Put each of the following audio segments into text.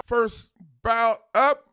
First bout up,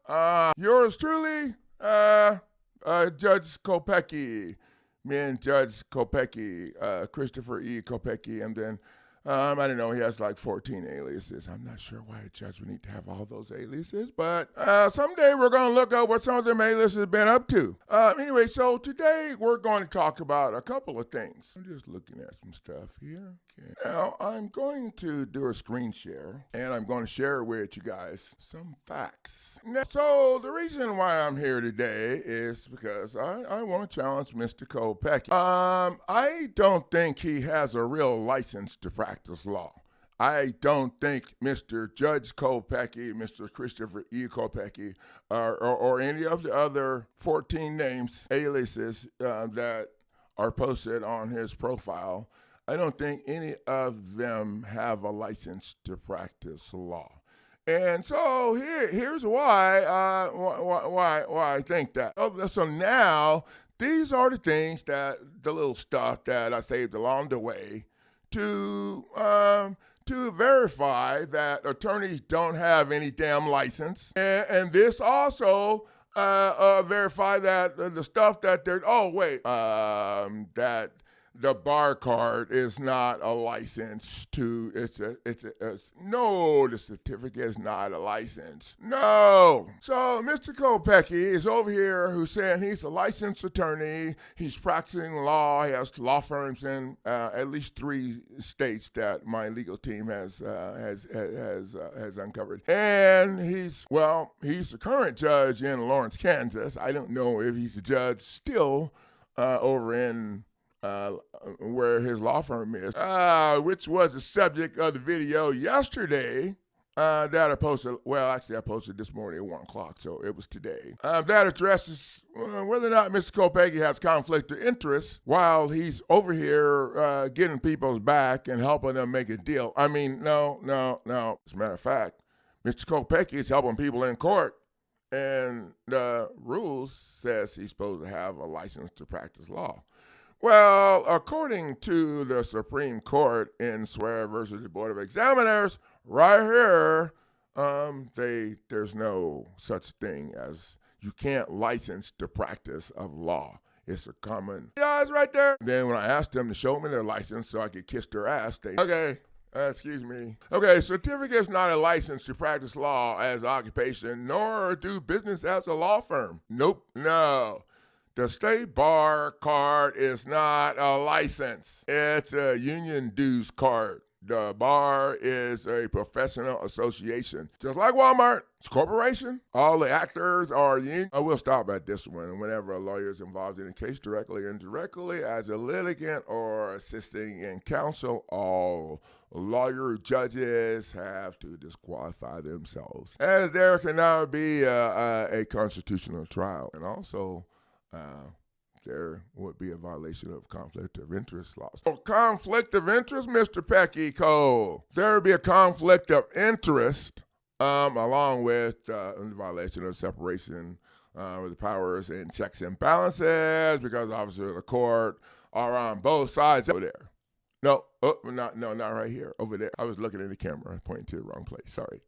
yours truly, Judge Coachy. Me and Judge Coachy, Christopher E. Coachy, and then I don't know, he has like 14 aliases. I'm not sure why a judge would need to have all those aliases, but someday we're going to look up what some of them aliases have been up to. Anyway, so today we're going to talk about a couple of things. I'm just looking at some stuff here. Okay. Now, I'm going to do a screen share, and I'm going to share with you guys some facts. Now, so the reason why I'm here today is because I want to challenge Mr. Coachy. I don't think he has a real license to practice law. I don't think Mr. Judge Coachy, Mr. Christopher E. Coachy, or any of the other 14 names, aliases that are posted on his profile, I don't think any of them have a license to practice law. And so here's why I think that. So now these are the things the little stuff that I saved along the way to verify that attorneys don't have any damn license. And this also verify that the stuff that they're, that the bar card is not a license to, no, the certificate is not a license. No. So Mr. Coachy is over here who's saying he's a licensed attorney. He's practicing law. He has law firms in at least 3 states that my legal team has uncovered. And he's the current judge in Lawrence, Kansas. I don't know if he's a judge still over in where his law firm is, which was the subject of the video yesterday that I posted. Well, actually, I posted this morning at 1 o'clock, so it was today. That addresses whether or not Mr. Coachy has conflict of interest while he's over here getting people's back and helping them make a deal. I mean, no. As a matter of fact, Mr. Coachy is helping people in court, and the rules says he's supposed to have a license to practice law. Well, according to the Supreme Court in Swear versus the Board of Examiners, right here, there's no such thing as you can't license the practice of law. It's a common, yeah, it's right there. Then when I asked them to show me their license so I could kiss their ass, they, okay, excuse me. Okay, certificate's not a license to practice law as occupation, nor do business as a law firm. Nope, no. The state bar card is not a license. It's a union dues card. The bar is a professional association. Just like Walmart, it's a corporation. All the actors are union. I will stop at this one. Whenever a lawyer is involved in a case directly or indirectly as a litigant or assisting in counsel, all lawyer judges have to disqualify themselves, as there cannot be a constitutional trial. And also, there would be a violation of conflict of interest laws. So conflict of interest, Mr. Coachy, there would be a conflict of interest along with the violation of separation with the powers and checks and balances, because officers of the court are on both sides over there. No, not right here, over there. I was looking at the camera, pointing to the wrong place, sorry.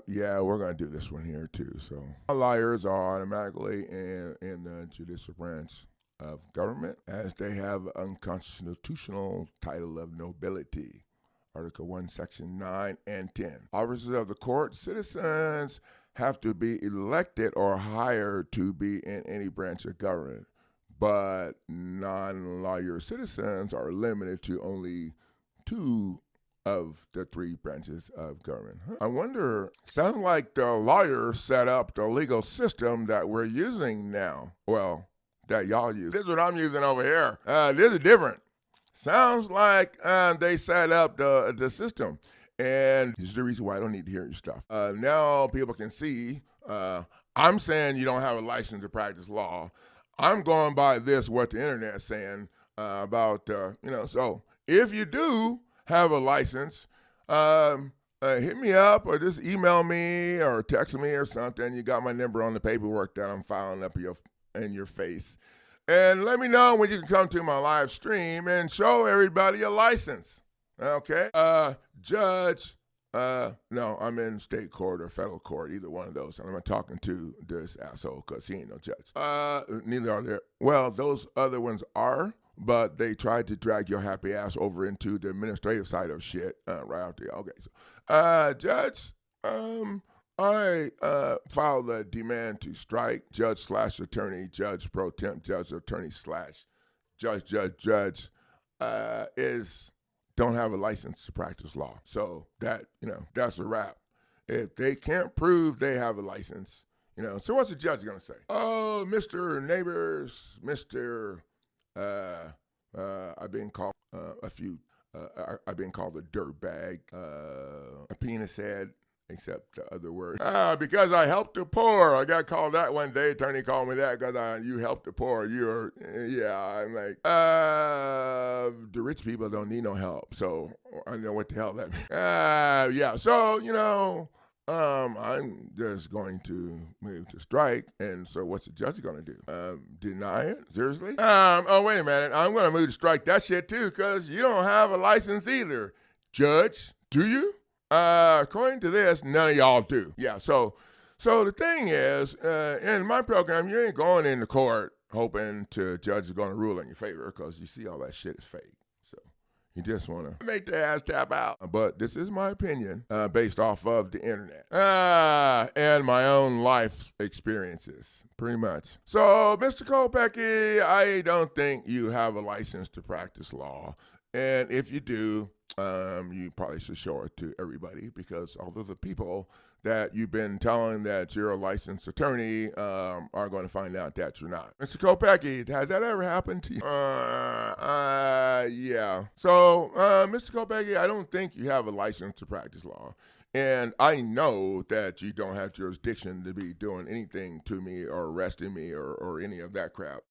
Yeah, we're gonna do this one here too, so. Lawyers are automatically in the judicial branch of government, as they have unconstitutional title of nobility. Article 1, Section 9 and 10. Officers of the court, citizens have to be elected or hired to be in any branch of government, but non-lawyer citizens are limited to only 2 of the 3 branches of government. I wonder, sounds like the lawyers set up the legal system that we're using now. Well, that y'all use. This is what I'm using over here. This is different. Sounds like they set up the system. And this is the reason why I don't need to hear your stuff. Now people can see, I'm saying you don't have a license to practice law. I'm going by what the internet's saying about, so if you do have a license, hit me up or just email me or text me or something. You got my number on the paperwork that I'm filing up in your face. And let me know when you can come to my live stream and show everybody a license. Okay? Judge No, I'm in state court or federal court, either one of those. And I'm not talking to this asshole because he ain't no judge. Neither are there. Well, those other ones are, but they tried to drag your happy ass over into the administrative side of shit right out there. Okay, so, judge, I filed a demand to strike judge/attorney, judge pro temp, judge attorney / judge is don't have a license to practice law. So that, that's a wrap. If they can't prove they have a license, so what's the judge going to say? Oh, Mr. Neighbors, Mr. I've been called I've been called a dirtbag, a penis head, except the other word. Because I helped the poor. I got called that one day. Attorney called me that because you helped the poor. I'm like, the rich people don't need no help. So I know what the hell that means. So, I'm just going to move to strike. And so what's the judge going to do? Deny it? Seriously? Oh, wait a minute. I'm going to move to strike that shit too because you don't have a license either. Judge, do you? According to this, none of y'all do. Yeah, so the thing is, in my program, you ain't going into court hoping the judge is going to rule in your favor because you see all that shit is fake. So you just want to make the ass tap out. But this is my opinion based off of the internet and my own life experiences, pretty much. So, Mr. Coachy, I don't think you have a license to practice law. And if you do, you probably should show it to everybody because although the people that you've been telling that you're a licensed attorney are going to find out that you're not. Mr. Coachy, has that ever happened to you? Yeah. So, Mr. Coachy, I don't think you have a license to practice law. And I know that you don't have jurisdiction to be doing anything to me or arresting me or any of that crap.